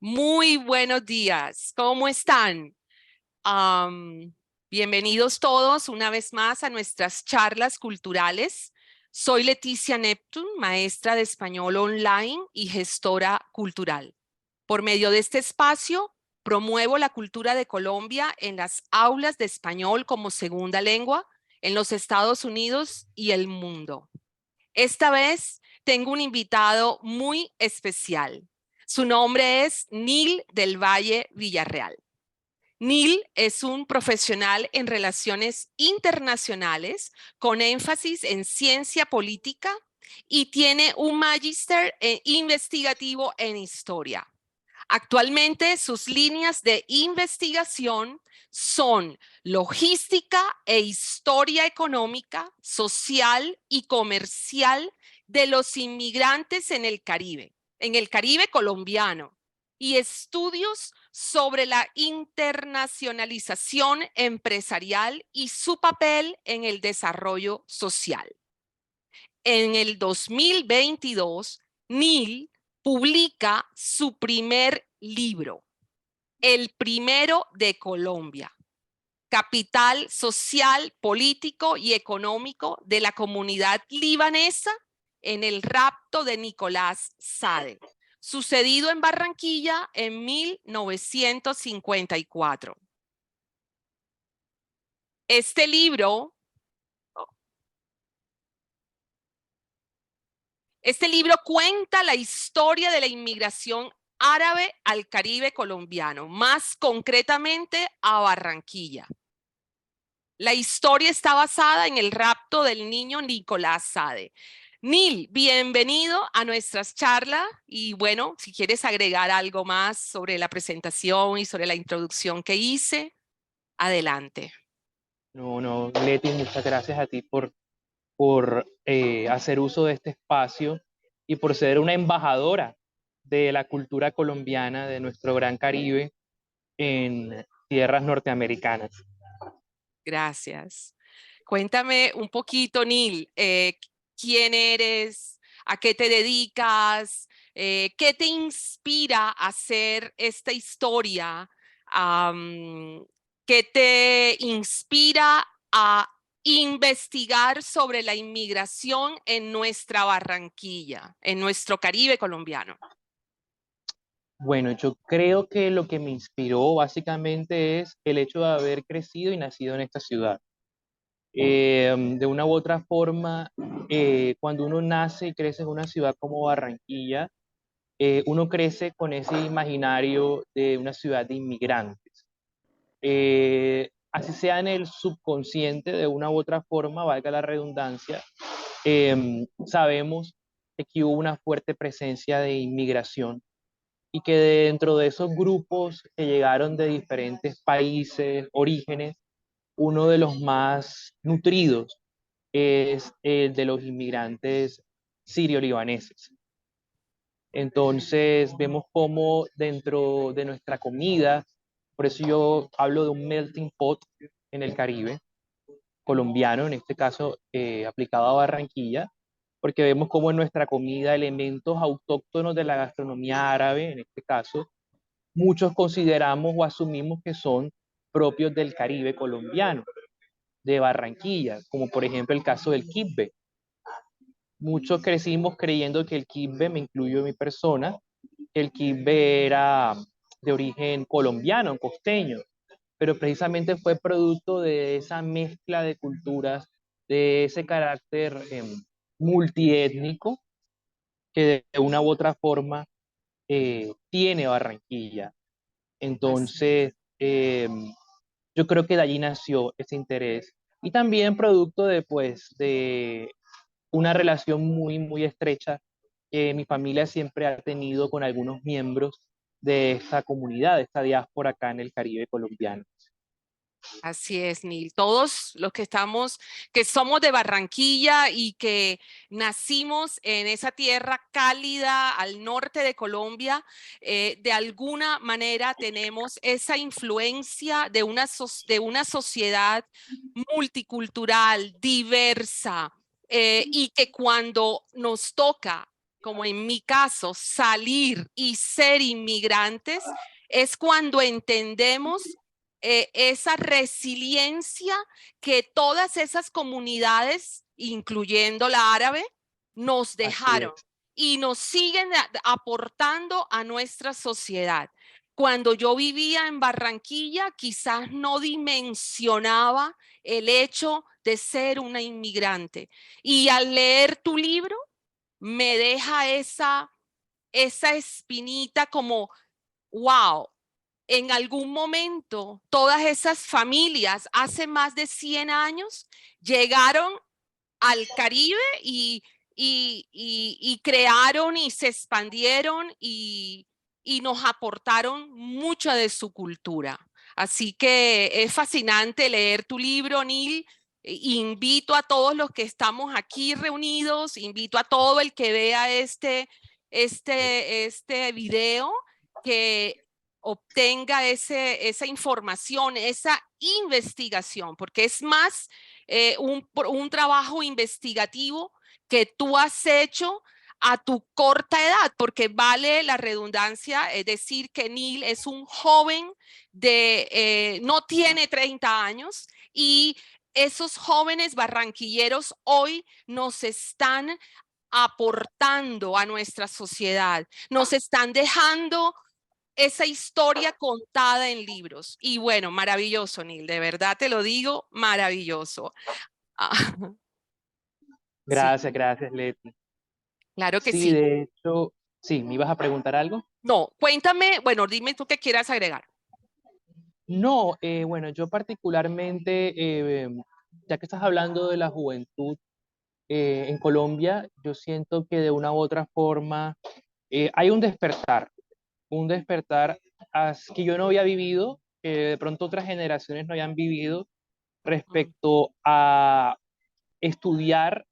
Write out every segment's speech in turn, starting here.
Muy buenos días, ¿cómo están? Bienvenidos todos una vez más a nuestras charlas culturales. Soy Leticia Neptune, maestra de español online y gestora cultural. Por medio de este espacio, promuevo la cultura de Colombia en las aulas de español como segunda lengua en los Estados Unidos y el mundo. Esta vez tengo un invitado muy especial. Su nombre es Neil del Valle Villarreal. Neil es un profesional en relaciones internacionales con énfasis en ciencia política y tiene un magíster investigativo en historia. Actualmente sus líneas de investigación son logística e historia económica, social y comercial de los inmigrantes en el Caribe colombiano, y estudios sobre la internacionalización empresarial y su papel en el desarrollo social. En el 2022, Neil publica su primer libro, el primero de Colombia, Capital social, político y económico de la comunidad libanesa en el rapto de Nicolás Sade, sucedido en Barranquilla en 1954. Este libro cuenta la historia de la inmigración árabe al Caribe colombiano, más concretamente a Barranquilla. La historia está basada en el rapto del niño Nicolás Sade. Neil, bienvenido a nuestras charlas y bueno, si quieres agregar algo más sobre la presentación y sobre la introducción que hice, adelante. No, Leti, muchas gracias a ti por hacer uso de este espacio y por ser una embajadora de la cultura colombiana de nuestro gran Caribe en tierras norteamericanas. Gracias. Cuéntame un poquito, Neil, ¿quién eres? ¿A qué te dedicas? ¿Qué te inspira a hacer esta historia? ¿Qué te inspira a investigar sobre la inmigración en nuestra Barranquilla, en nuestro Caribe colombiano? Bueno, yo creo que lo que me inspiró básicamente es el hecho de haber crecido y nacido en esta ciudad. De una u otra forma, cuando uno nace y crece en una ciudad como Barranquilla, uno crece con ese imaginario de una ciudad de inmigrantes. Así sea en el subconsciente, de una u otra forma, valga la redundancia, sabemos que aquí hubo una fuerte presencia de inmigración y que dentro de esos grupos que llegaron de diferentes países, orígenes, uno de los más nutridos es el de los inmigrantes sirio-libaneses. Entonces vemos cómo dentro de nuestra comida, por eso yo hablo de un melting pot en el Caribe colombiano, en este caso aplicado a Barranquilla, porque vemos cómo en nuestra comida elementos autóctonos de la gastronomía árabe, en este caso, muchos consideramos o asumimos que son propios del Caribe colombiano, de Barranquilla, como por ejemplo el caso del kibbe. Muchos crecimos creyendo que el kibbe, me incluyo en mi persona, el kibbe era de origen colombiano, costeño, pero precisamente fue producto de esa mezcla de culturas, de ese carácter multiétnico que de una u otra forma tiene Barranquilla. Entonces, yo creo que de allí nació ese interés y también producto de, pues, de una relación muy estrecha que mi familia siempre ha tenido con algunos miembros de esta comunidad, de esta diáspora acá en el Caribe colombiano. Así es, Neil. Todos los que somos de Barranquilla y que nacimos en esa tierra cálida al norte de Colombia, de alguna manera tenemos esa influencia de de una sociedad multicultural, diversa, y que cuando nos toca como en mi caso, salir y ser inmigrantes, es cuando entendemos esa resiliencia que todas esas comunidades, incluyendo la árabe, nos Así dejaron es. y nos siguen aportando a nuestra sociedad. Cuando yo vivía en Barranquilla, quizás no dimensionaba el hecho de ser una inmigrante. Y al leer tu libro, me deja esa espinita como, wow, en algún momento todas esas familias hace más de 100 años llegaron al Caribe y crearon y se expandieron y nos aportaron mucha de su cultura. Así que es fascinante leer tu libro, Neil. Invito a todos los que estamos aquí reunidos, invito a todo el que vea este video que obtenga esa información, esa investigación, porque es más un trabajo investigativo que tú has hecho a tu corta edad, porque vale la redundancia, es decir, que Neil es un joven no tiene 30 años y esos jóvenes barranquilleros hoy nos están aportando a nuestra sociedad, nos están dejando esa historia contada en libros. Y bueno, maravilloso, Neil, de verdad te lo digo, maravilloso. Ah, sí, Gracias, gracias, Leti. claro que Sí, sí. de hecho, sí, ¿me ibas a preguntar algo? No, cuéntame, bueno, dime tú qué quieras agregar. No, bueno, yo particularmente, ya que estás hablando de la juventud en Colombia, yo siento que de una u otra forma hay un despertar que yo no había vivido, que de pronto otras generaciones no habían vivido Mm, respecto a estudiar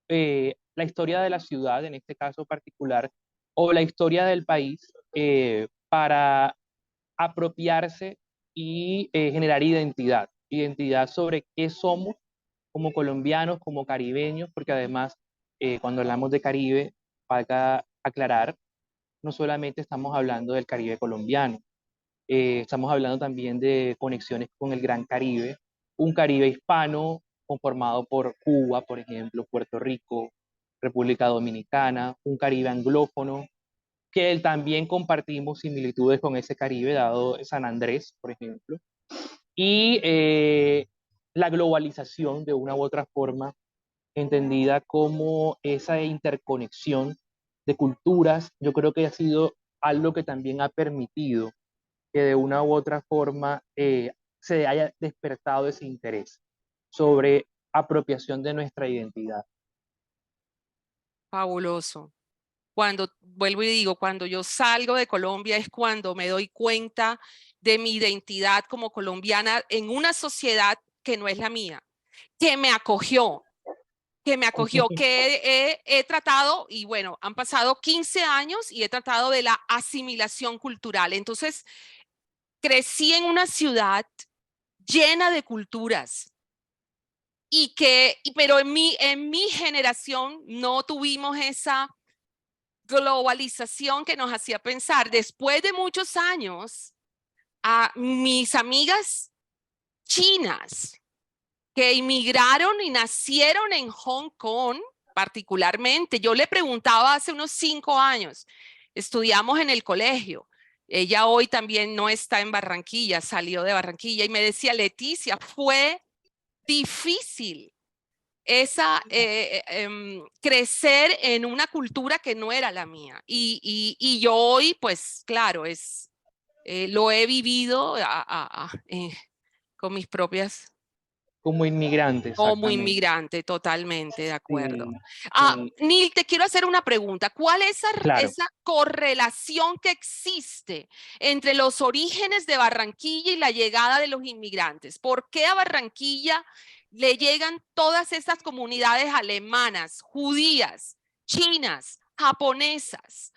la historia de la ciudad, en este caso particular, o la historia del país, para apropiarse y generar identidad, identidad sobre qué somos como colombianos, como caribeños, porque además cuando hablamos de Caribe, falta aclarar, no solamente estamos hablando del Caribe colombiano, estamos hablando también de conexiones con el Gran Caribe, un Caribe hispano conformado por Cuba, por ejemplo, Puerto Rico, República Dominicana, un Caribe anglófono, que también compartimos similitudes con ese Caribe, dado San Andrés, por ejemplo, y la globalización de una u otra forma, entendida como esa interconexión de culturas, yo creo que ha sido algo que también ha permitido que de una u otra forma se haya despertado ese interés sobre apropiación de nuestra identidad. fabuloso. Cuando, vuelvo y digo, cuando yo salgo de Colombia es cuando me doy cuenta de mi identidad como colombiana en una sociedad que no es la mía, que me acogió, que he tratado, y bueno, han pasado 15 años y he tratado de la asimilación cultural. Entonces, crecí en una ciudad llena de culturas pero en mi generación no tuvimos esa globalización que nos hacía pensar. Después de muchos años, a mis amigas chinas que inmigraron y nacieron en Hong Kong, particularmente, yo le preguntaba hace unos 5 años, estudiamos en el colegio. Ella hoy también no está en Barranquilla, salió de Barranquilla y me decía, Leticia, fue difícil crecer en una cultura que no era la mía. Y yo hoy, pues claro, lo he vivido con mis propias, Como inmigrante, como exactamente. inmigrante, totalmente de acuerdo. Sí, sí, Neil, te quiero hacer una pregunta. ¿Cuál es claro. esa correlación que existe entre los orígenes de Barranquilla y la llegada de los inmigrantes? ¿Por qué a Barranquilla le llegan todas esas comunidades alemanas, judías, chinas, japonesas,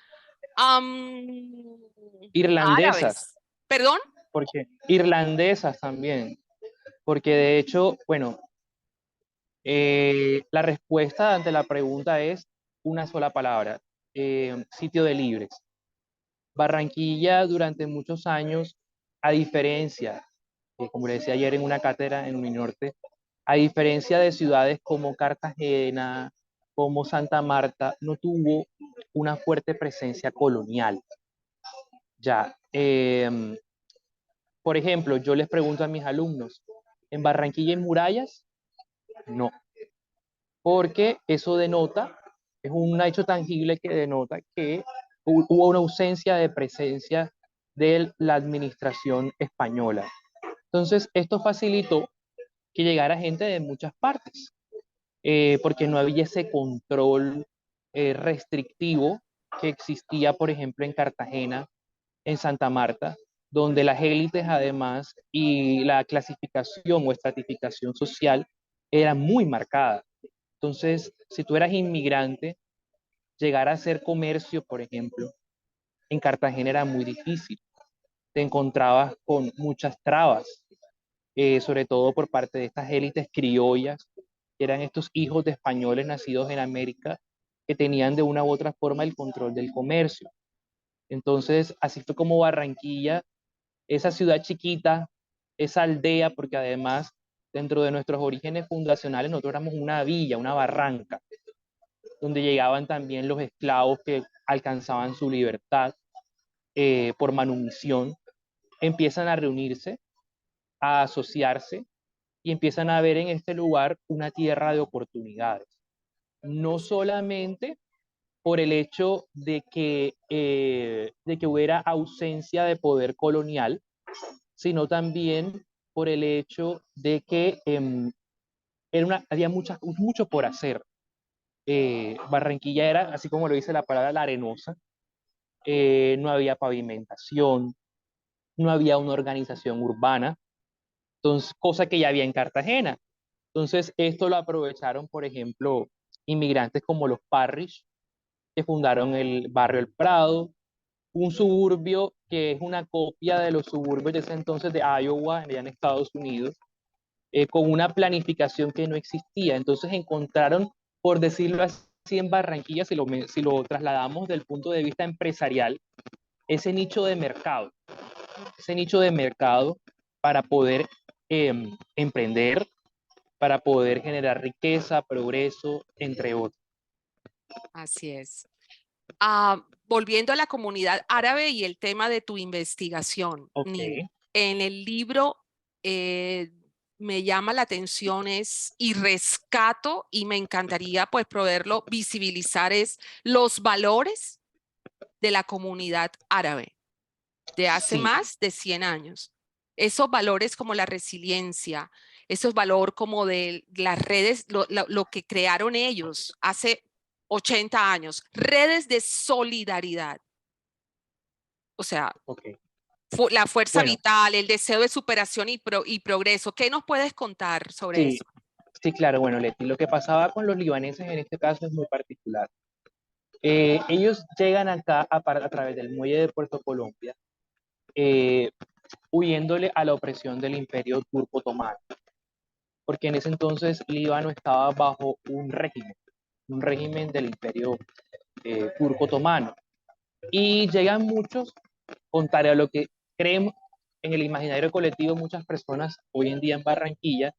Irlandesas, árabes? ¿Perdón? porque irlandesas también, porque de hecho, bueno, la respuesta ante la pregunta es una sola palabra, sitio de libres. Barranquilla durante muchos años, a diferencia, como le decía ayer en una cátedra en Uninorte, a diferencia de ciudades como Cartagena, como Santa Marta, no tuvo una fuerte presencia colonial. Ya, por ejemplo, yo les pregunto a mis alumnos, ¿en Barranquilla hay murallas? No, porque eso denota, es un hecho tangible que denota que hubo una ausencia de presencia de la administración española. Entonces, esto facilitó que llegara gente de muchas partes, porque no había ese control restrictivo que existía, por ejemplo, en Cartagena, en Santa Marta, donde las élites además y la clasificación o estratificación social era muy marcada. Entonces, si tú eras inmigrante, llegar a hacer comercio, por ejemplo, en Cartagena era muy difícil. Te encontrabas con muchas trabas, sobre todo por parte de estas élites criollas, que eran estos hijos de españoles nacidos en América, que tenían de una u otra forma el control del comercio. Entonces, así fue como Barranquilla, esa ciudad chiquita, esa aldea, porque además, dentro de nuestros orígenes fundacionales, nosotros éramos una villa, una barranca, donde llegaban también los esclavos que alcanzaban su libertad por manumisión, empiezan a reunirse, a asociarse y empiezan a ver en este lugar una tierra de oportunidades. No solamente por el hecho de que hubiera ausencia de poder colonial, sino también por el hecho de que había mucho por hacer. Barranquilla era, así como lo dice la palabra, la arenosa. No había pavimentación, no había una organización urbana, entonces, cosa que ya había en Cartagena. Entonces, esto lo aprovecharon, por ejemplo, inmigrantes como los Parrish, que fundaron el barrio El Prado, un suburbio que es una copia de los suburbios de ese entonces de Iowa, allá en Estados Unidos, con una planificación que no existía. Entonces encontraron, por decirlo así, en Barranquilla, si lo trasladamos del punto de vista empresarial, ese nicho de mercado, ese nicho de mercado para poder emprender, para poder generar riqueza, progreso, entre otros. Así es. Volviendo a la comunidad árabe y el tema de tu investigación, Ok, Nin, en el libro eh, me llama la atención y rescato y me encantaría pues poderlo visibilizar es los valores de la comunidad árabe de hace sí, más de 100 años. Esos valores como la resiliencia, esos valores como de las redes, lo que crearon ellos hace 80 años, redes de solidaridad. O sea, ok. la fuerza Bueno, vital, el deseo de superación y progreso. ¿Qué nos puedes contar sobre sí, eso? sí, claro, bueno, Leti, lo que pasaba con los libaneses en este caso es muy particular. Ellos llegan acá a través del muelle de Puerto Colombia, eh, huyéndole a la opresión del imperio turco otomano, porque en ese entonces Líbano estaba bajo un régimen del imperio turco otomano. Y llegan muchos, contrario a lo que creemos en el imaginario colectivo, muchas personas hoy en día en Barranquilla,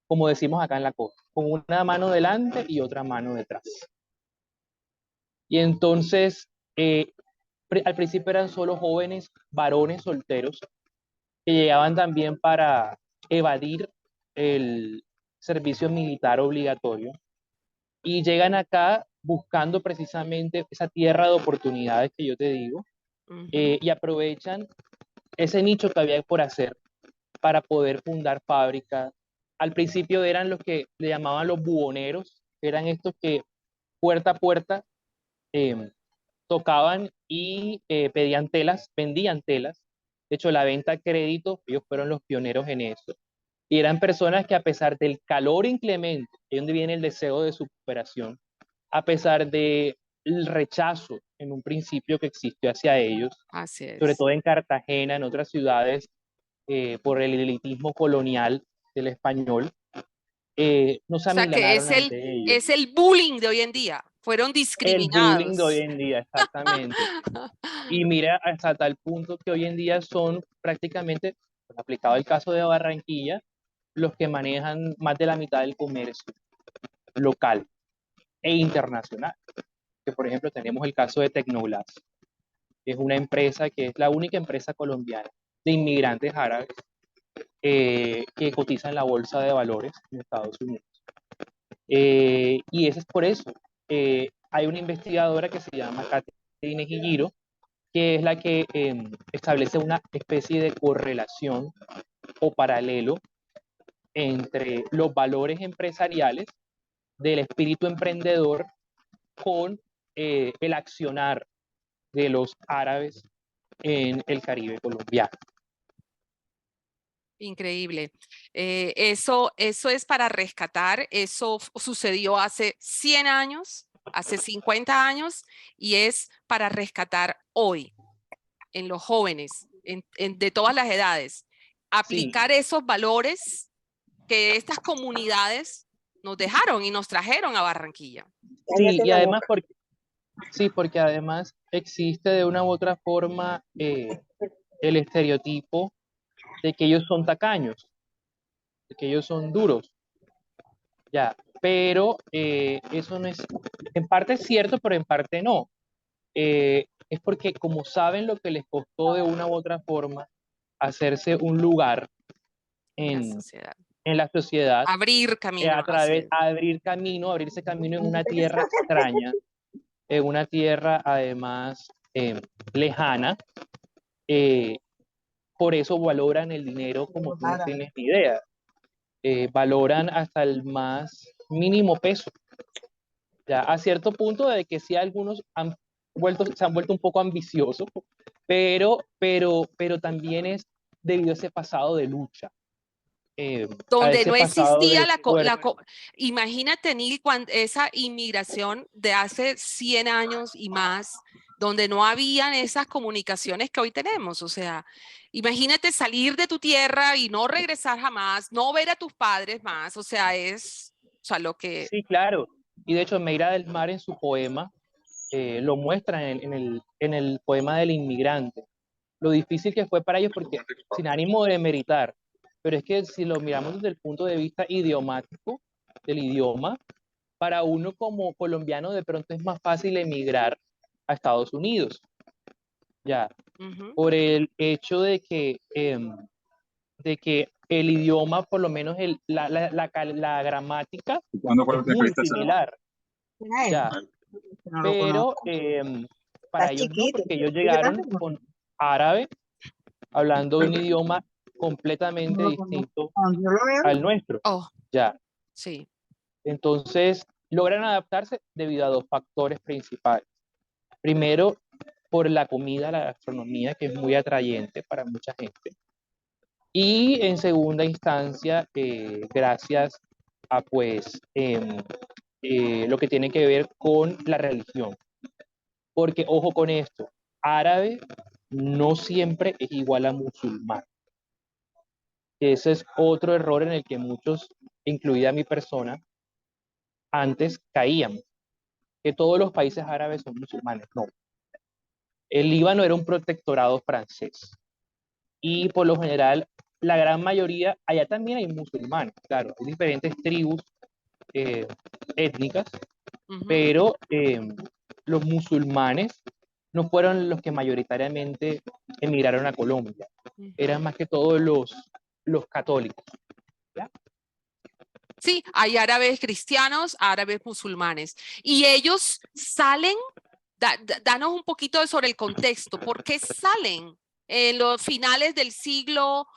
como decimos acá en la costa, con una mano delante y otra mano detrás. Y entonces, al principio eran solo jóvenes varones solteros que llegaban también para evadir el servicio militar obligatorio y llegan acá buscando precisamente esa tierra de oportunidades que yo te digo, Ujú. y aprovechan ese nicho que había por hacer para poder fundar fábricas. Al principio eran los que le llamaban los buhoneros, eran estos que puerta a puerta eh, tocaban y pedían telas, vendían telas. De hecho, la venta a crédito, ellos fueron los pioneros en eso. Y eran personas que a pesar del calor inclemente, de donde viene el deseo de superación, a pesar del rechazo en un principio que existió hacia ellos, Así sobre es. todo en Cartagena, en otras ciudades, por el elitismo colonial del español, no O se sea que amilanaron ante ellos. es el bullying de hoy en día. Fueron El bullying de hoy discriminados. en día, exactamente. Y mira, hasta tal punto que hoy en día son prácticamente, pues, aplicado el caso de Barranquilla, los que manejan más de la mitad del comercio local e internacional. Que por ejemplo tenemos el caso de Tecnoglass, que es una empresa que es la única empresa colombiana de inmigrantes árabes que cotiza en la bolsa de valores en Estados Unidos. Y eso es por eso. Hay una investigadora que se llama Catherine Gilliro, que es la que establece una especie de correlación o paralelo entre los valores empresariales del espíritu emprendedor con el accionar de los árabes en el Caribe colombiano. Increíble. Eso es para rescatar. Eso sucedió hace 100 años, hace 50 años, y es para rescatar hoy en los jóvenes, de todas las edades. Sí, Aplicar esos valores que estas comunidades nos dejaron y nos trajeron a Barranquilla. sí, y además porque, sí, porque además existe de una u otra forma el estereotipo de que ellos son tacaños, de que ellos son duros, ya, pero eso no es, en parte es cierto, pero en parte no. Es porque como saben lo que les costó de una u otra forma hacerse un lugar En la en, sociedad. en la sociedad, Abrir camino, así es. abrirse camino en una tierra extraña, en una tierra además lejana, eh, por eso valoran el dinero como tú no tienes ni idea. Valoran hasta el más mínimo peso. Ya a cierto punto de que sí algunos se han vuelto un poco ambiciosos, pero también es debido a ese pasado de lucha, a Donde ese no pasado de existía esfuerzo. imagínate, Neil, esa inmigración de hace 100 años y más, donde no habían esas comunicaciones que hoy tenemos. O sea, imagínate salir de tu tierra y no regresar jamás, no ver a tus padres más. O sea, o sea, lo que, Sí, claro. Y de hecho, Meira del Mar en su poema lo muestra en el poema del inmigrante. Lo difícil que fue para ellos, porque sin ánimo de meritar, pero es que si lo miramos desde el punto de vista idiomático, del idioma, para uno como colombiano de pronto es más fácil emigrar a Estados Unidos, ya, ujú, por el hecho de que el idioma, por lo menos la gramática, ¿Cuándo fue la es última muy vez que viste a Salvador? similar, ya, No lo pero conozco. para ellos no, porque ellos llegaron con árabe, hablando de un idioma No completamente lo conozco. distinto Cuando yo lo veo, al nuestro, oh, ya. sí. Entonces, logran adaptarse debido a dos factores principales. Primero, por la comida, la gastronomía, que es muy atrayente para mucha gente. Y en segunda instancia, gracias a pues lo que tiene que ver con la religión. Porque, ojo con esto, árabe no siempre es igual a musulmán. Ese es otro error en el que muchos, incluida mi persona, antes caíamos, que todos los países árabes son musulmanes. No, el Líbano era un protectorado francés y por lo general la gran mayoría, allá también hay musulmanes, claro, hay diferentes tribus eh, étnicas, Ujú, pero los musulmanes no fueron los que mayoritariamente emigraron a Colombia, ujú. eran más que todos los católicos. ¿Ya? Sí, hay árabes cristianos, árabes musulmanes. Y ellos salen, danos un poquito sobre el contexto. ¿Por qué salen en los finales del siglo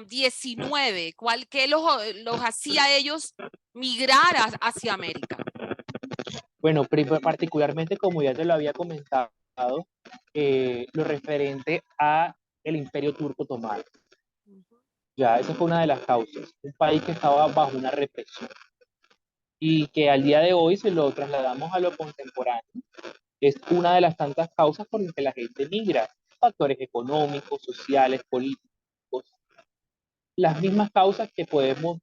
XIX? ¿Qué los hacía ellos migrar hacia América? Bueno, particularmente como ya te lo había comentado, lo referente a el Imperio Turco Otomano. Ujú, Ya, esa fue una de las causas. Un país que estaba bajo una represión y que al día de hoy, si lo trasladamos a lo contemporáneo, es una de las tantas causas por las que la gente migra. Factores económicos, sociales, políticos, las mismas causas que podemos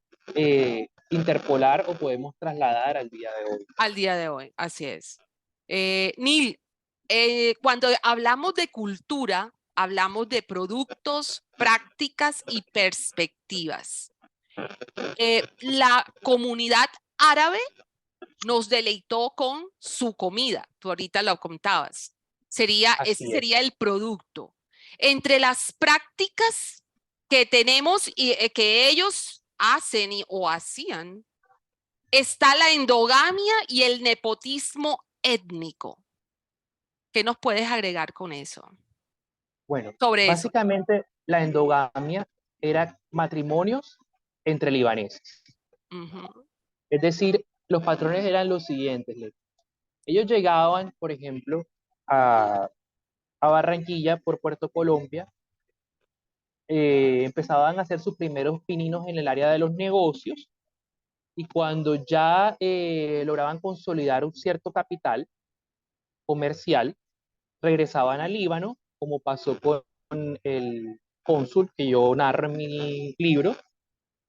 interpolar o podemos trasladar al día de hoy. Al día de hoy, así es. Neil, cuando hablamos de cultura, hablamos de productos, prácticas y perspectivas. La comunidad árabe nos deleitó con su comida, tú ahorita lo contabas. Ese Así es. sería el producto. Entre las prácticas que tenemos y que ellos hacen o hacían, está la endogamia y el nepotismo étnico. ¿Qué nos puedes agregar con eso? Bueno, Sobre eso. básicamente la endogamia era matrimonios entre libaneses. Ujú. Es decir, los patrones eran los siguientes. Ellos llegaban, por ejemplo, a Barranquilla por Puerto Colombia, empezaban a hacer sus primeros pininos en el área de los negocios y cuando ya lograban consolidar un cierto capital comercial, regresaban al Líbano, como pasó con el cónsul que yo narro en mi libro.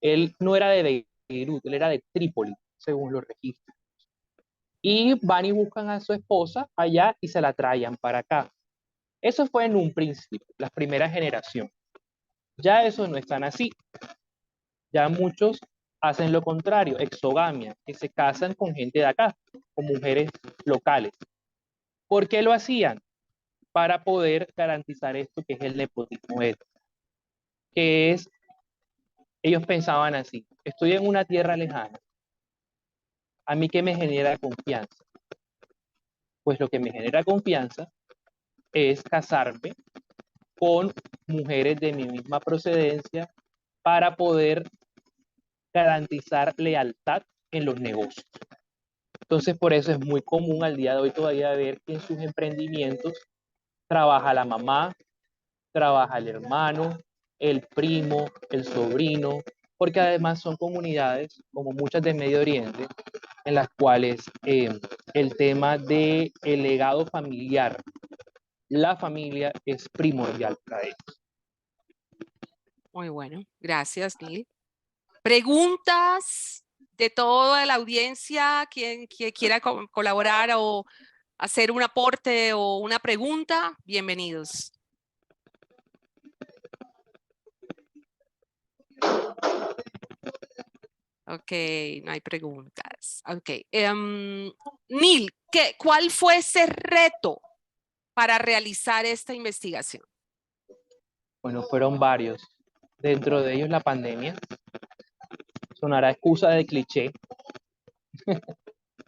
Él no era de Beirut, él era de Trípoli, según los registros. Y van y buscan a su esposa allá y se la traían para acá. Eso fue en un principio, la primera generación. Ya eso no es tan así. Ya muchos hacen lo contrario, exogamia, que se casan con gente de acá, con mujeres locales. ¿Por qué lo hacían? Para poder garantizar esto que es el nepotismo étnico, que es, ellos pensaban así, estoy en una tierra lejana, ¿a mí qué me genera confianza? Pues lo que me genera confianza es casarme con mujeres de mi misma procedencia para poder garantizar lealtad en los negocios. Entonces, por eso es muy común al día de hoy todavía ver que en sus emprendimientos trabaja la mamá, trabaja el hermano, el primo, el sobrino, porque además son comunidades, como muchas de Medio Oriente, en las cuales el tema del legado familiar, la familia es primordial para ellos. Muy bueno. Gracias, Neil. Preguntas de toda la audiencia, quien quiera colaborar o hacer un aporte o una pregunta, bienvenidos. Ok, no hay preguntas. Ok. Neil, ¿cuál fue ese reto para realizar esta investigación? Bueno, fueron varios. Dentro de ellos la pandemia. Sonará excusa de cliché,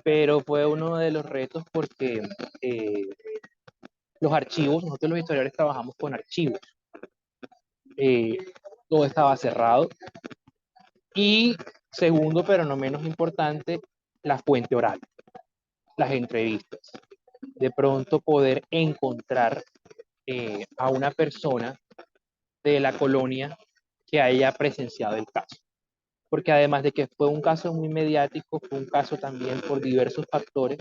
pero fue uno de los retos porque eh, los archivos, nosotros los historiadores trabajamos con archivos, eh, todo estaba cerrado. Y segundo, pero no menos importante, la fuente oral, las entrevistas. De pronto poder encontrar a una persona de la colonia que haya presenciado el caso. Porque además de que fue un caso muy mediático, fue un caso también por diversos factores,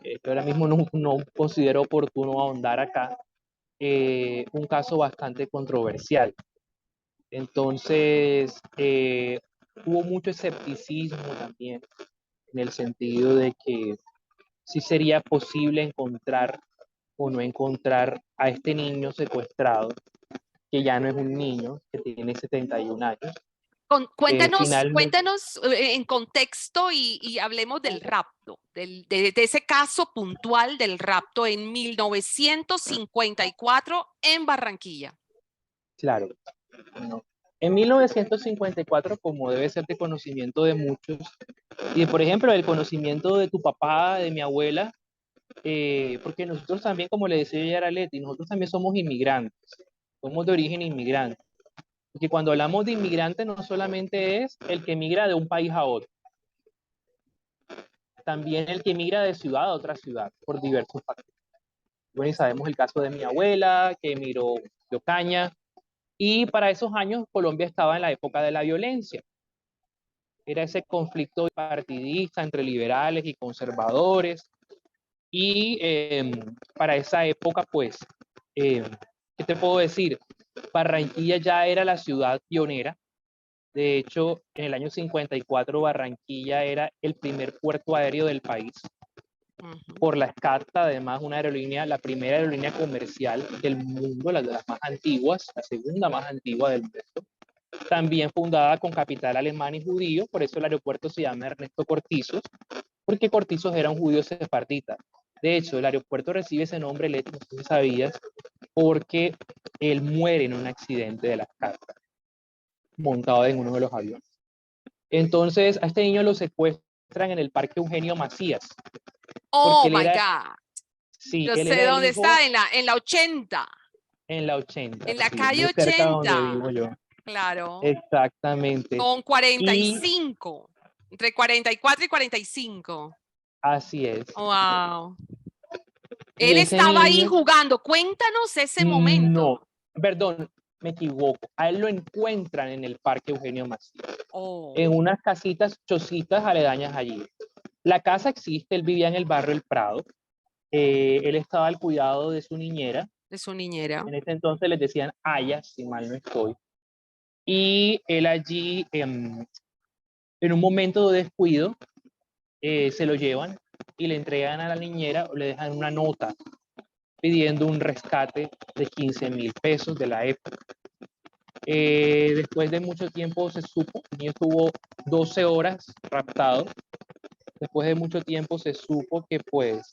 que ahora mismo no considero oportuno ahondar acá, un caso bastante controversial. Entonces, hubo mucho escepticismo también en el sentido de que si sería posible encontrar o no encontrar a este niño secuestrado, que ya no es un niño, que tiene 71 años. Finalmente, Cuéntanos en contexto y hablemos del rapto, de ese caso puntual del rapto en 1954 en Barranquilla. claro, ¿no? En 1954, como debe ser de conocimiento de muchos, y por ejemplo, el conocimiento de tu papá, de mi abuela, porque nosotros también, como le decía ya a Leti, nosotros también somos inmigrantes, somos de origen inmigrante. Porque cuando hablamos de inmigrante no solamente es el que migra de un país a otro, también el que migra de ciudad a otra ciudad por diversos factores. Bueno, y sabemos el caso de mi abuela, que emigró de Ocaña, y para esos años Colombia estaba en la época de la violencia. Era ese conflicto partidista entre liberales y conservadores, y para esa época, pues, ¿qué te puedo decir? Barranquilla ya era la ciudad pionera De hecho, en el año 54 Barranquilla era el primer puerto aéreo del país. Ujú. Por la escata, además, una aerolínea, la primera aerolínea comercial del mundo, la de las más antiguas, la segunda más antigua del mundo. También fundada con capital alemán y judío, por eso el aeropuerto se llama Ernesto Cortizos, porque Cortizos era un judío sefardita. De hecho, el aeropuerto recibe ese nombre, Leti, no sé si sabías, porque él muere en un accidente de la escata, montado en uno de los aviones. Entonces, a este niño lo secuestran en el Parque Eugenio Macías, porque Oh él my era, God. sí, Yo él sé era el dónde hijo está, en la 80, en la 80, en la sí, calle muy cerca de donde 80. vivo yo. Claro. Exactamente. Con Y 45. Entre 44 y 45. así es. Wow. Y Él ese estaba ahí niño, jugando. Cuéntanos ese no, momento. perdón, me equivoco. A él lo encuentran en el Parque Eugenio Macías, Oh, en unas casitas, chocitas aledañas allí. La casa existe, él vivía en el barrio El Prado. Él estaba al cuidado de su niñera. de su niñera. En ese entonces les decían Aya, si mal no estoy. Y él allí, en un momento de descuido, se lo llevan y le entregan a la niñera o le dejan una nota pidiendo un rescate de 15.000 pesos de la época. Después de mucho tiempo se supo, el niño estuvo 12 horas raptado. Después de mucho tiempo se supo que pues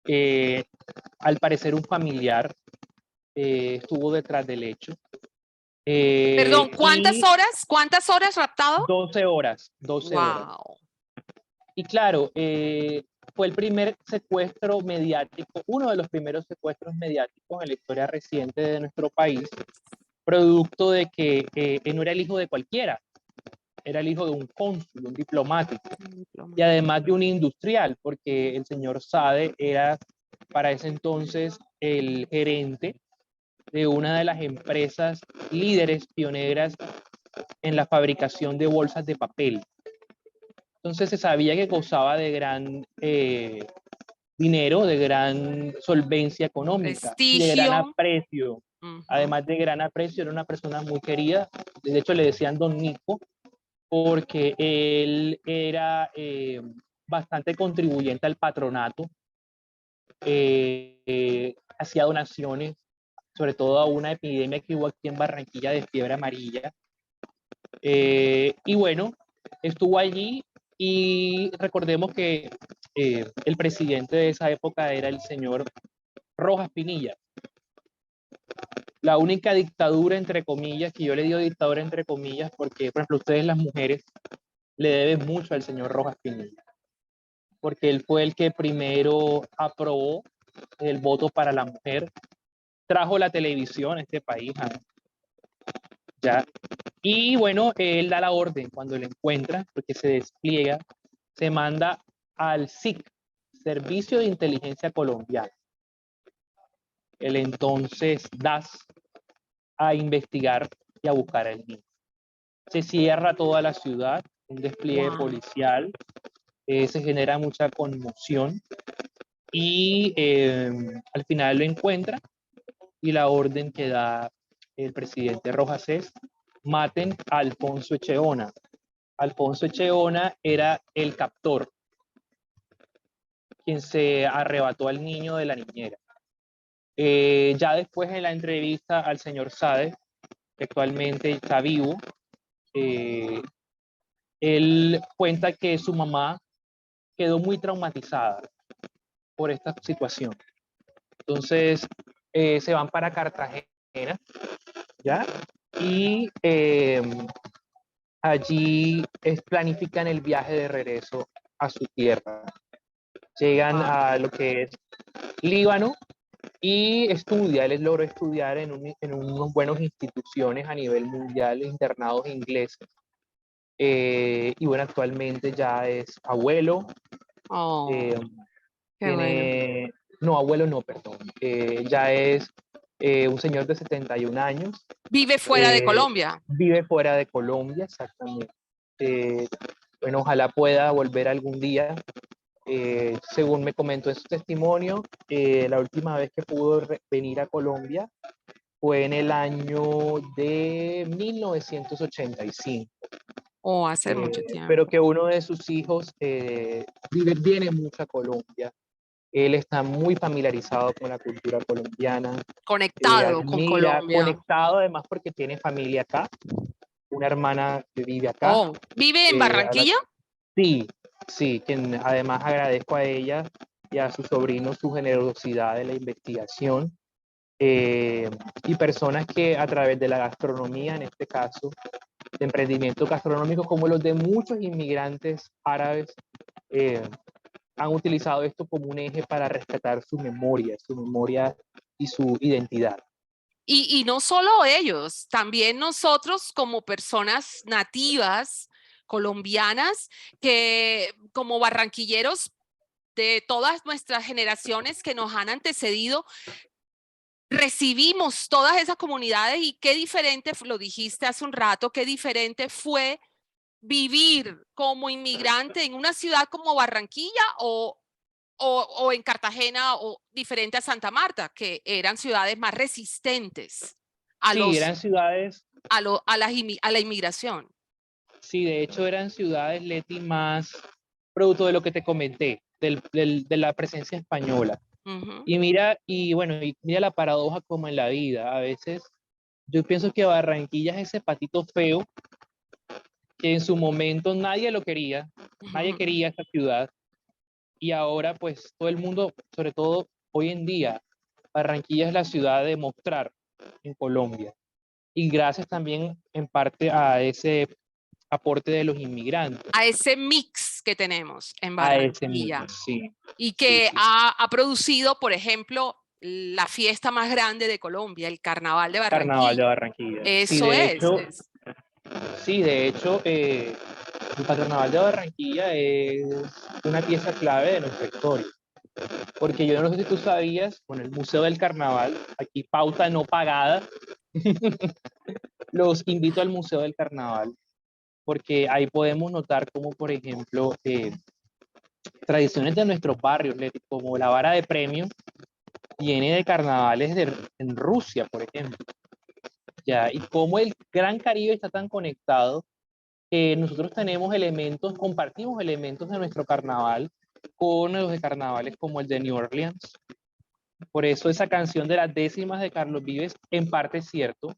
eh, al parecer un familiar estuvo detrás del hecho. Perdón, ¿cuántas Y horas? ¿Cuántas horas raptado? 12 horas, 12 horas. Wow. Y claro, fue el primer secuestro mediático, uno de los primeros secuestros mediáticos en la historia reciente de nuestro país, producto de que no era el hijo de cualquiera, era el hijo de un cónsul, un diplomático, y además de un industrial, porque el señor Sade era para ese entonces el gerente de una de las empresas líderes pioneras en la fabricación de bolsas de papel. Entonces se sabía que gozaba de gran dinero, de gran solvencia económica y de gran Prestigio. aprecio. Ujú. Además de gran aprecio, era una persona muy querida. De hecho, le decían Don Nico porque él era bastante contribuyente al patronato. Hacía donaciones, sobre todo a una epidemia que hubo aquí en Barranquilla de fiebre amarilla. Y bueno, estuvo allí y recordemos que el presidente de esa época era el señor Rojas Pinilla. La única dictadura, entre comillas, que yo le digo dictadura entre comillas, porque, por ejemplo, ustedes las mujeres le deben mucho al señor Rojas Pinilla, porque él fue el que primero aprobó el voto para la mujer, trajo la televisión a este país, ya. Y bueno, él da la orden cuando lo encuentra, porque se despliega, se manda al SIC, Servicio de Inteligencia Colombiana, el entonces DAS, a investigar y a buscar al niño. Se cierra toda la ciudad, un despliegue Wow. policial, se genera mucha conmoción y al final lo encuentra y la orden que da el presidente Rojas es maten a Alfonso Echeona. Alfonso Echeona era el captor, quien se arrebató al niño de la niñera. Ya después en la entrevista al señor Sade, que actualmente está vivo, eh, él cuenta que su mamá quedó muy traumatizada por esta situación. Entonces se van para Cartagena, ¿ya? Y allí planifican el viaje de regreso a su tierra. Llegan Wow. a lo que es Líbano y estudia, él logró estudiar en unos buenos instituciones a nivel mundial, internados ingleses. Y bueno, actualmente ya es abuelo, Oh, eh, qué bueno. tiene, no, abuelo no, perdón, ya es un señor de 71 años, Vive fuera de eh, Colombia. vive fuera de Colombia, exactamente. Eh, bueno, ojalá pueda volver algún día. Según me comentó en su testimonio, la última vez que pudo venir a Colombia fue en el año de 1985, O hace mucho tiempo. pero que uno de sus hijos viene mucho a Colombia. Él está muy familiarizado con la cultura colombiana, Conectado con admira, Colombia. conectado además porque tiene familia acá, una hermana que vive acá. Oh, ¿vive en A la Barranquilla? Sí, sí, quien además agradezco a ella y a su sobrino su generosidad de la investigación, y personas que a través de la gastronomía, en este caso, de emprendimientos gastronómicos como los de muchos inmigrantes árabes, eh, han utilizado esto como un eje para rescatar su memoria y su identidad. Y no solo ellos, también nosotros como personas nativas colombianas, que como barranquilleros de todas nuestras generaciones que nos han antecedido, recibimos todas esas comunidades y qué diferente, lo dijiste hace un rato, qué diferente fue vivir como inmigrante en una ciudad como Barranquilla o en Cartagena o diferente a Santa Marta, que eran ciudades más resistentes a Sí, los eran ciudades, a la inmigración. sí, de hecho eran ciudades, Leti, más producto de lo que te comenté, de la presencia española. Ujú. Y mira, y bueno, y mira la paradoja como en la vida. A veces yo pienso que Barranquilla es ese patito feo que en su momento nadie lo quería, nadie Ujú. quería esta ciudad, y ahora pues todo el mundo, sobre todo hoy en día, Barranquilla es la ciudad de mostrar en Colombia. Y gracias también en parte a ese aporte de los inmigrantes, A ese mix que tenemos en a ese mismo, Barranquilla sí, y sí, que sí. ha producido, por ejemplo, la fiesta más grande de Colombia, el Carnaval de Carnaval de Barranquilla. Barranquilla. Eso Sí, de hecho, el Carnaval de Barranquilla es una pieza clave de nuestra historia. Porque yo no sé si tú sabías, con el Museo del Carnaval, aquí pauta no pagada, los invito al Museo del Carnaval, porque ahí podemos notar como, por ejemplo, tradiciones de nuestros barrios, Leti, como la vara de premio, viene de carnavales en Rusia, por ejemplo. Ya, y cómo el Gran Caribe está tan conectado, nosotros tenemos elementos, compartimos elementos de nuestro carnaval con los de carnavales como el de New Orleans. Por eso esa canción de las décimas de Carlos Vives en parte es cierto,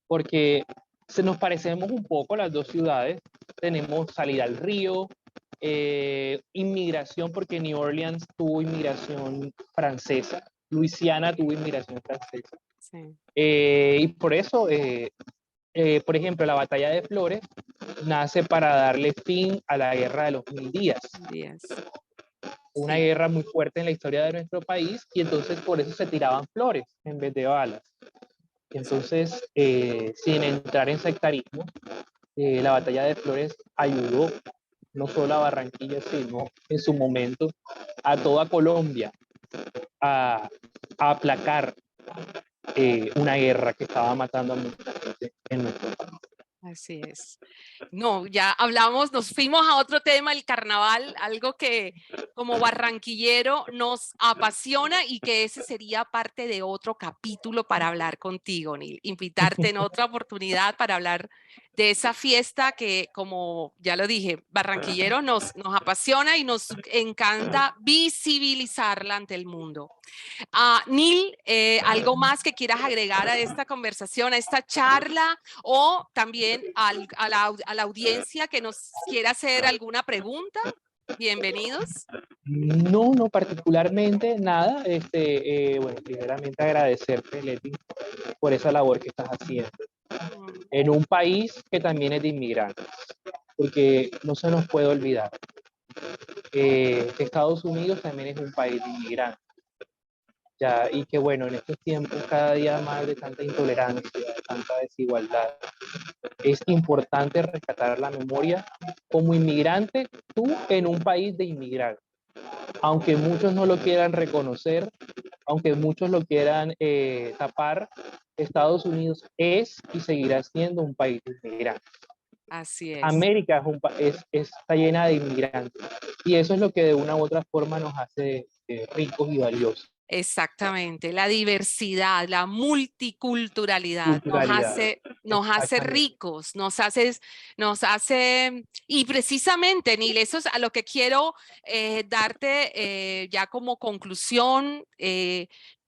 porque se nos parecemos un poco las dos ciudades. Tenemos salida al río, inmigración, porque New Orleans tuvo inmigración francesa, Luisiana tuvo inmigración francesa. sí. Y por eso, por ejemplo, la batalla de Flores nace para darle fin a la guerra de los 1000 días, Díaz. una Sí. guerra muy fuerte en la historia de nuestro país, y entonces por eso se tiraban flores en vez de balas. Entonces, sin entrar en sectarismo, la batalla de Flores ayudó no solo a Barranquilla, sino en su momento a toda Colombia a, a aplacar una guerra que estaba matando a mucha gente en nuestro país. Así es. No, ya hablamos, nos fuimos a otro tema, el carnaval, algo que como barranquillero nos apasiona y que ese sería parte de otro capítulo para hablar contigo, Neil. Invitarte en otra oportunidad para hablar de esa fiesta que, como ya lo dije, barranquillero nos apasiona y nos encanta visibilizarla ante el mundo. Neil, ¿algo más que quieras agregar a esta conversación, a esta charla o también a la audiencia que nos quiera hacer alguna pregunta? Bienvenidos. No, no particularmente nada. Bueno, primeramente agradecerte, Leti, por esa labor que estás haciendo Mm. en un país que también es de inmigrantes, porque no se nos puede olvidar que Estados Unidos también es un país de inmigrantes. Ya, y que bueno, en estos tiempos cada día más de tanta intolerancia, de tanta desigualdad, es importante rescatar la memoria como inmigrante, tú en un país de inmigrantes. Aunque muchos no lo quieran reconocer, aunque muchos lo quieran tapar, Estados Unidos es y seguirá siendo un país de inmigrantes. Así es. América está llena de inmigrantes, y eso es lo que de una u otra forma nos hace ricos y valiosos. Exactamente, la diversidad, la multiculturalidad Culturalidad. nos hace Exactamente. ricos, y precisamente, Neil, eso es a lo que quiero darte ya como conclusión,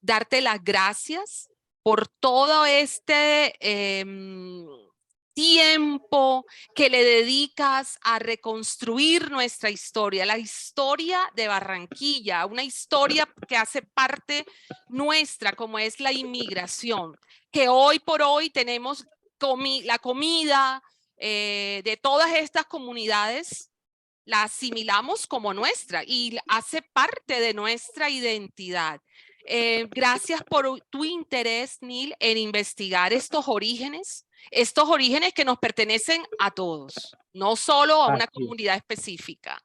darte las gracias por todo este tiempo que le dedicas a reconstruir nuestra historia, la historia de Barranquilla, una historia que hace parte nuestra, como es la inmigración, que hoy por hoy tenemos la comida de todas estas comunidades, la asimilamos como nuestra y hace parte de nuestra identidad. Gracias por tu interés, Neil, en investigar estos orígenes que nos pertenecen a todos, no solo a una Así es. comunidad específica.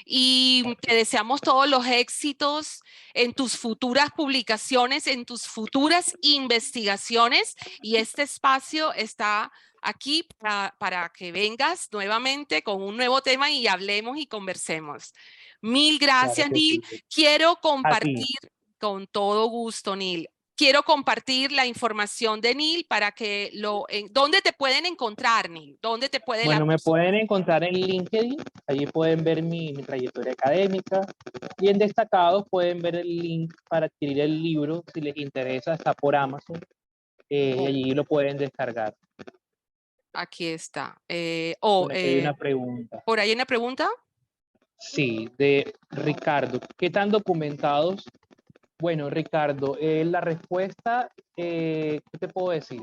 Y te deseamos todos los éxitos en tus futuras publicaciones, en tus futuras investigaciones, y este espacio está aquí para que vengas nuevamente con un nuevo tema y hablemos y conversemos. Mil Claro gracias, que Neil. sí. Quiero A ti. compartir con todo gusto, Neil. Quiero compartir la información de Neil para que ¿dónde te pueden encontrar, Neil? ¿Dónde te puede la Bueno, me persona? pueden encontrar en LinkedIn, allí pueden ver mi trayectoria académica y en destacados pueden ver el link para adquirir el libro si les interesa, está por Amazon y Oh, allí lo pueden descargar. aquí está. Bueno, aquí hay una pregunta. ¿Por ahí hay una pregunta? Sí, de Ricardo. ¿Qué tan documentados? Bueno, Ricardo, la respuesta, ¿qué te puedo decir?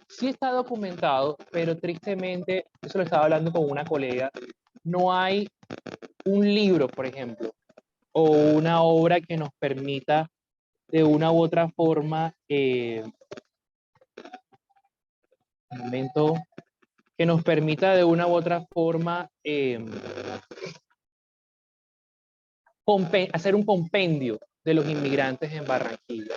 Sí está documentado, pero tristemente, eso lo estaba hablando con una colega, no hay un libro, por ejemplo, o una obra que nos permita de una u otra forma, un momento, que nos permita de una u otra forma hacer un compendio de los inmigrantes en Barranquilla.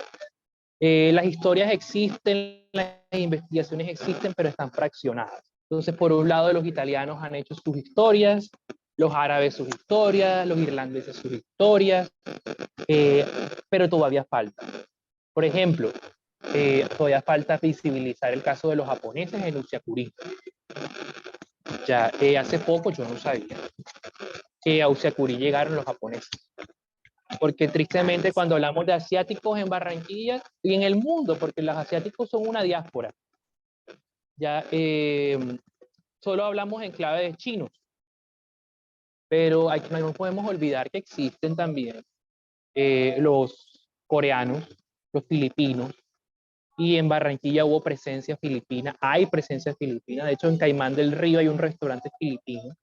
Las historias existen, las investigaciones existen, pero están fraccionadas. Entonces, por un lado, los italianos han hecho sus historias, los árabes sus historias, los irlandeses sus historias, pero todavía falta. Por ejemplo, todavía falta visibilizar el caso de los japoneses en Usiacurí. Ya hace poco yo no sabía que a Usiacurí llegaron los japoneses. Porque tristemente cuando hablamos de asiáticos en Barranquilla y en el mundo, porque los asiáticos son una diáspora, ya solo hablamos en clave de chinos, pero no podemos olvidar que existen también los coreanos, los filipinos, y en Barranquilla hubo presencia filipina, hay presencia filipina, de hecho en Caimán del Río hay un restaurante filipino,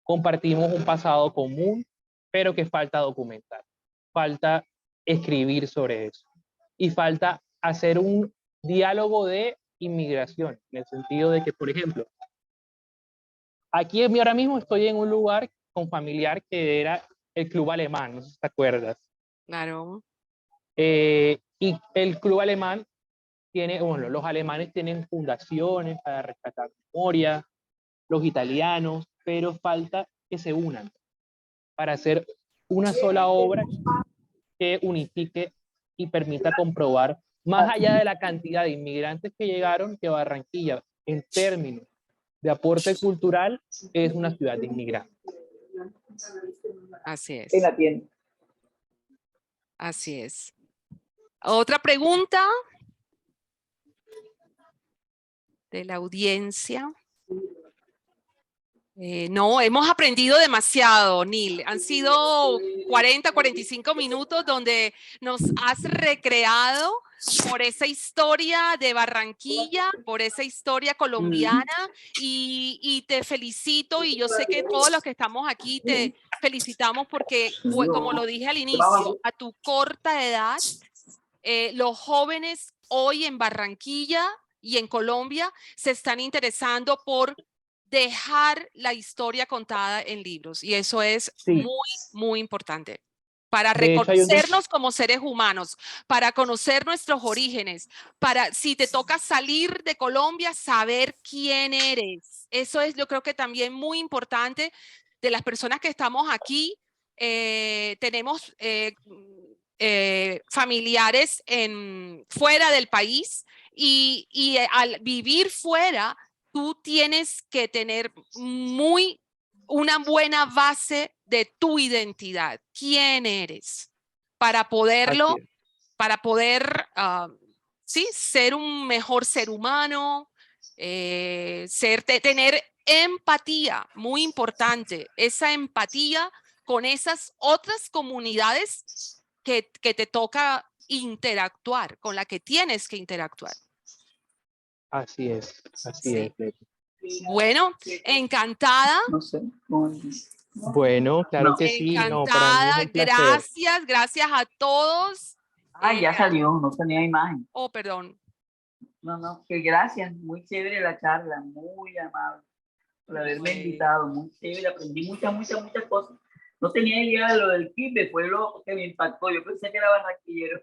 compartimos un pasado común, pero que falta documentar, falta escribir sobre eso, y falta hacer un diálogo de inmigración, en el sentido de que, por ejemplo, aquí ahora mismo estoy en un lugar con familiar que era el Club Alemán, no sé si te acuerdas. Claro. Y el Club Alemán tiene, bueno, los alemanes tienen fundaciones para rescatar memoria, los italianos, pero falta que se unan para hacer una sola obra que unifique y permita comprobar, más allá de la cantidad de inmigrantes que llegaron, que Barranquilla, en términos de aporte cultural, es una ciudad de inmigrantes. Así En es. la tienda. Así es. Otra pregunta de la audiencia. No, hemos aprendido demasiado, Neil. Han sido 40, 45 minutos donde nos has recreado por esa historia de Barranquilla, por esa historia colombiana, y te felicito, y yo sé que todos los que estamos aquí te felicitamos porque, como lo dije al inicio, a tu corta edad, los jóvenes hoy en Barranquilla y en Colombia se están interesando por dejar la historia contada en libros, y eso es Sí, muy importante para de hecho hay un reconocernos como seres humanos, para conocer nuestros orígenes, para, si te toca salir de Colombia, saber quién eres. Eso es, yo creo que también muy importante de las personas que estamos aquí. Tenemos familiares fuera del país y al vivir fuera, tú tienes que tener una buena base de tu identidad. ¿Quién eres? Para poderlo, sí, ser un mejor ser humano, tener empatía, muy importante, esa empatía con esas otras comunidades que te toca interactuar, con la que tienes que interactuar. Así es, Sí. Bueno, encantada. No sé. Bueno, claro No. que sí, no, para mí es Encantada, un placer. gracias a todos. Ah, ya salió, no tenía imagen. Oh, perdón. No, que gracias, muy chévere la charla, muy amable por haberme invitado, muy chévere, aprendí muchas cosas. No tenía idea de lo del Quibbe, fue lo que me impactó, yo pensé que era barranquillero.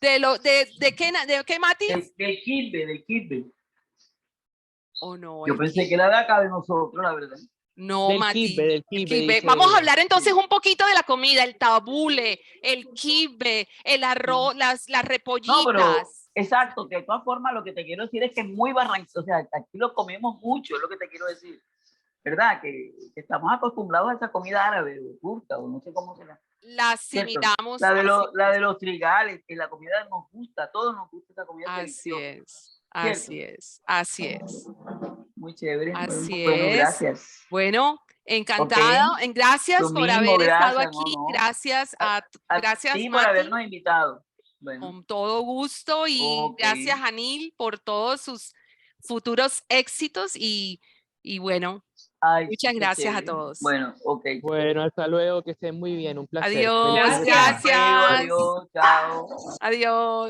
¿De qué, Mati? Del Quibbe. Oh, no. Yo pensé que era de acá de nosotros, la verdad. No, Del Mati. Quibbe, del Quibbe, dice. Vamos a hablar entonces un poquito de la comida, el tabule, el quibbe, el arroz, las repollitas. No, pero exacto, que de todas formas lo que te quiero decir es que es muy barranquillero, o sea, aquí lo comemos mucho, es lo que te quiero decir. ¿Verdad? Que estamos acostumbrados a esa comida árabe, o turca, o no sé cómo se llama. La asimilamos. La de los trigales, que la comida nos gusta, a todos nos gusta esa comida. Así es, ¿cierto? así es. Muy chévere. Así bueno, es. gracias. Bueno, encantada. Okay. Gracias por haber estado aquí. No. Gracias gracias ti por Mati, habernos invitado. Bueno. Con todo gusto y gracias a Neil por todos sus futuros éxitos y bueno, muchas gracias a todos. Bueno, Bueno, hasta luego, que estén muy bien, un placer. Adiós, gracias. gracias. Adiós, chao. Adiós.